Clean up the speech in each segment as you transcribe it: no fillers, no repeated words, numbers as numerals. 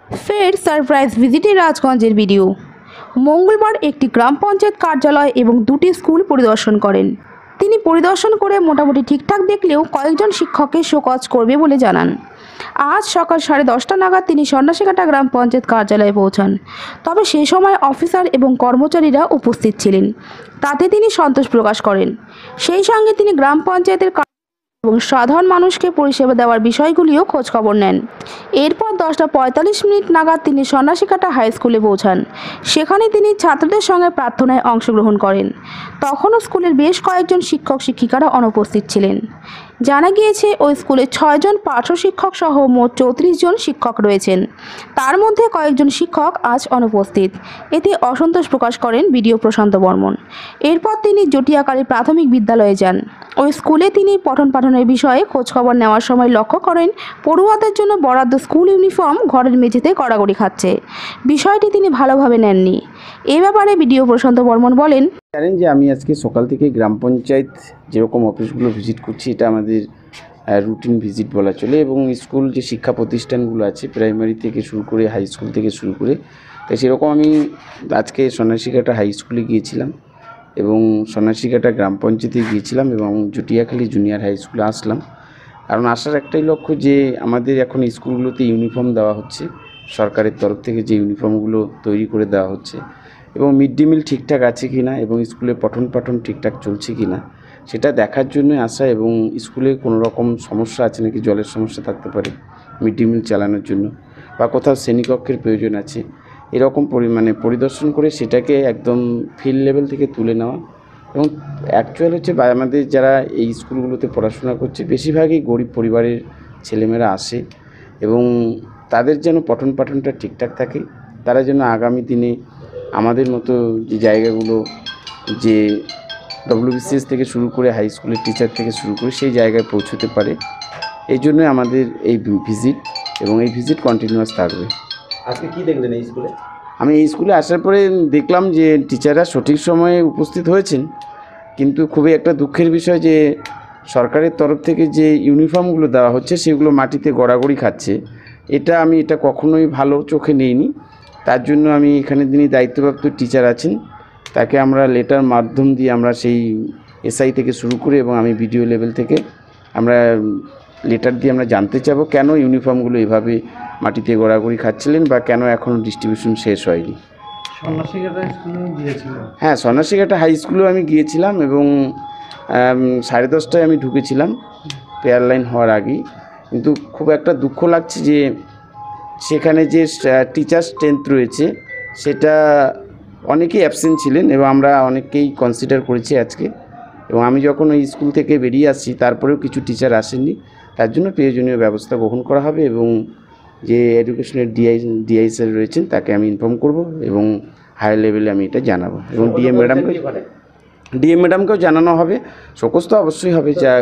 ফের surprise ভিজিটে রাজগঞ্জের video. মঙ্গলবার একটি গ্রাম পঞ্চায়েত কার্যালয় এবং দুটি স্কুল পরিদর্শন করেন তিনি। পরিদর্শন করে মোটামুটি ঠিকঠাক দেখলেও কয়েকজন শিক্ষককে শোকজ করবে বলে জানান। আজ সকাল 10:30 নাগাদ তিনি সন্ন্যাসীকাটা গ্রাম পঞ্চায়েত কার্যালয়ে পৌঁছান। তবে সেই সময় অফিসার এবং কর্মচারীরা উপস্থিত ছিলেন, তাতে তিনি সন্তোষ প্রকাশ করেন। সেই সঙ্গে তিনি গ্রাম পঞ্চায়েতের এবং সাধারণ মানুষকে পরিষেবা দেওয়ার বিষয়গুলিও খোঁজখবর নেন। এরপর 10:45 নাগাদ তিনি সন্ন্যাসীকাটা হাই স্কুলে পৌঁছান। সেখানে তিনি ছাত্রদের সঙ্গে প্রার্থনায় অংশগ্রহণ করেন। তখনও স্কুলের বেশ কয়েকজন শিক্ষক শিক্ষিকারা অনুপস্থিত ছিলেন। জানা গিয়েছে ওই স্কুলে 6 জন পার্শ্ব শিক্ষক সহ মোট 34 জন শিক্ষক রয়েছেন। তার মধ্যে কয়েকজন শিক্ষক আজ অনুপস্থিত। এতে অসন্তোষ প্রকাশ করেন বিডিও প্রশান্ত বর্মন। এরপর তিনি জটিয়াকালী প্রাথমিক বিদ্যালয়ে যান। ওই স্কুলে তিনি পঠন পাঠনের বিষয়ে খোঁজখবর নেওয়ার সময় লক্ষ্য করেন পড়ুয়াদের জন্য বরাদ্দ স্কুল ইউনিফর্ম ঘরের মেঝেতে গড়াগড়ি খাচ্ছে। বিষয়টি তিনি ভালোভাবে নেননি। এ ব্যাপারে বিডিও প্রশান্ত বর্মন বলেন, জানেন যে আমি আজকে সকাল থেকে গ্রাম পঞ্চায়েত যেরকম অফিসগুলো ভিজিট করছি, এটা আমাদের রুটিন ভিজিট বলা চলে। এবং স্কুল যে শিক্ষা প্রতিষ্ঠানগুলো আছে প্রাইমারি থেকে শুরু করে হাই স্কুল থেকে শুরু করে, তাই সেরকম আমি আজকে সন্ন্যাসীকাটা হাই স্কুলে গিয়েছিলাম এবং সন্ন্যাসীকাটা গ্রাম পঞ্চায়েতে গিয়েছিলাম এবং জটিয়াখালী জুনিয়র হাই স্কুলে আসলাম। কারণ আসার একটাই লক্ষ্য যে আমাদের এখন স্কুলগুলোতে ইউনিফর্ম দেওয়া হচ্ছে, সরকারের তরফ থেকে যে ইউনিফর্মগুলো তৈরি করে দেওয়া হচ্ছে এবং মিড ডে মিল ঠিকঠাক আছে কি না এবং স্কুলে পঠন পাঠন ঠিকঠাক চলছে কি না সেটা দেখার জন্যই আসা। এবং স্কুলে কোনো রকম সমস্যা আছে নাকি, জলের সমস্যা থাকতে পারে মিড ডে মিল চালানোর জন্য, বা কোথাও শ্রেণীকক্ষের প্রয়োজন আছে, এরকম পরিদর্শন করে সেটাকে একদম ফিল্ড লেভেল থেকে তুলে নেওয়া। এবং অ্যাকচুয়াল হচ্ছে আমাদের যারা এই স্কুলগুলোতে পড়াশোনা করছে বেশিরভাগই গরিব পরিবারের ছেলেমেয়েরা আসে এবং তাদের যেন পঠন পাঠনটা ঠিকঠাক থাকে, তারা যেন আগামী দিনে আমাদের মতো যে জায়গাগুলো, যে ডব্লিউবিসিএস থেকে শুরু করে হাই স্কুলের টিচার থেকে শুরু করে সেই জায়গায় পৌঁছতে পারে। এই জন্যই আমাদের এই ভিজিট এবং এই ভিজিট কন্টিনিউয়াস থাকবে। আজকে কি দেখলেন এই স্কুলে? আমি এই স্কুলে আসার পরে দেখলাম যে টিচাররা সঠিক সময়ে উপস্থিত হয়েছেন, কিন্তু খুবই একটা দুঃখের বিষয় যে সরকারের তরফ থেকে যে ইউনিফর্মগুলো দেওয়া হচ্ছে সেগুলো মাটিতে গড়াগড়ি খাচ্ছে। এটা কখনোই ভালো চোখে নেইনি। তার জন্য আমি এখানে যিনি দায়িত্বপ্রাপ্ত টিচার আছেন তাকে আমরা লেটার মাধ্যম দিয়ে আমরা সেই এসআই থেকে শুরু করে এবং আমি ভিডিও লেভেল থেকে আমরা লেটার দিয়ে আমরা জানতে চাবো কেন ইউনিফর্মগুলো এভাবে মাটিতে গড়াগড়ি খাচ্ছিলেন বা কেন এখনও ডিস্ট্রিবিউশন শেষ হয়নি। সন্ন্যাসীকাটা স্কুলে গিয়েছিল? হ্যাঁ, সন্ন্যাসীকাটা হাই স্কুলেও আমি গিয়েছিলাম এবং 10:30টায় আমি ঢুকেছিলাম প্রেয়ার লাইন হওয়ার আগেই। কিন্তু খুব একটা দুঃখ লাগছে যে সেখানে যে টিচার স্ট্রেংথ রয়েছে সেটা অনেকেই অ্যাবসেন্ট ছিলেন এবং আমরা অনেককেই কনসিডার করেছি আজকে। এবং আমি যখন ওই স্কুল থেকে বেরিয়ে আসছি তারপরেও কিছু টিচার আসেননি, তার জন্য প্রয়োজনীয় ব্যবস্থা গ্রহণ করা হবে এবং যে এডুকেশনের ডিআই স্যার রয়েছেন তাকে আমি ইনফর্ম করব এবং হায়ার লেভেলে আমি এটা জানাবো এবং ডিএম ম্যাডামকেও জানানো হবে। শোকজ তো অবশ্যই হবে। যা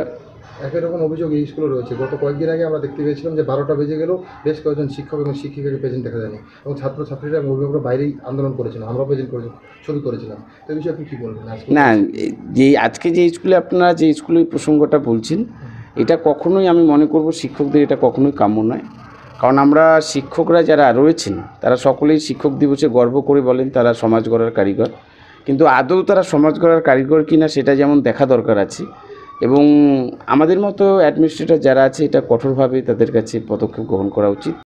একই রকম অভিযোগ এই স্কুলে রয়েছে। গত কয়েকদিন আগে আমরা দেখতে পেয়েছিলাম যে 12টা বেজে গেলেও বেশ কয়েকজন শিক্ষক এবং শিক্ষিকাকে প্রেজেন্ট দেখা যায়নি এবং ছাত্রছাত্রীরা এবং অভিভাবকরা বাইরেই আন্দোলন করেছিলাম, আমরা প্রেজেন্ট করেছিলাম, ছবি করেছিলাম। তো এই বিষয়ে আপনি কী বলবেন? না, যে আজকে যে স্কুলে আপনারা যে স্কুলের প্রসঙ্গটা বলছেন এটা কখনোই আমি মনে করব শিক্ষকদের এটা কখনোই কাম্য নয়। কারণ আমরা শিক্ষকরা যারা রয়েছেন তারা সকলেই শিক্ষক দিবসে গর্ব করে বলেন তারা সমাজ গড়ার কারিগর, কিন্তু আদৌ তারা সমাজ গড়ার কারিগর কিনা সেটা যেমন দেখা দরকার আছে। এবং আমাদের মতো অ্যাডমিনিস্ট্রেটর যারা আছে এটা কঠোরভাবে তাদের কাছে পদক্ষেপ গ্রহণ করা উচিত।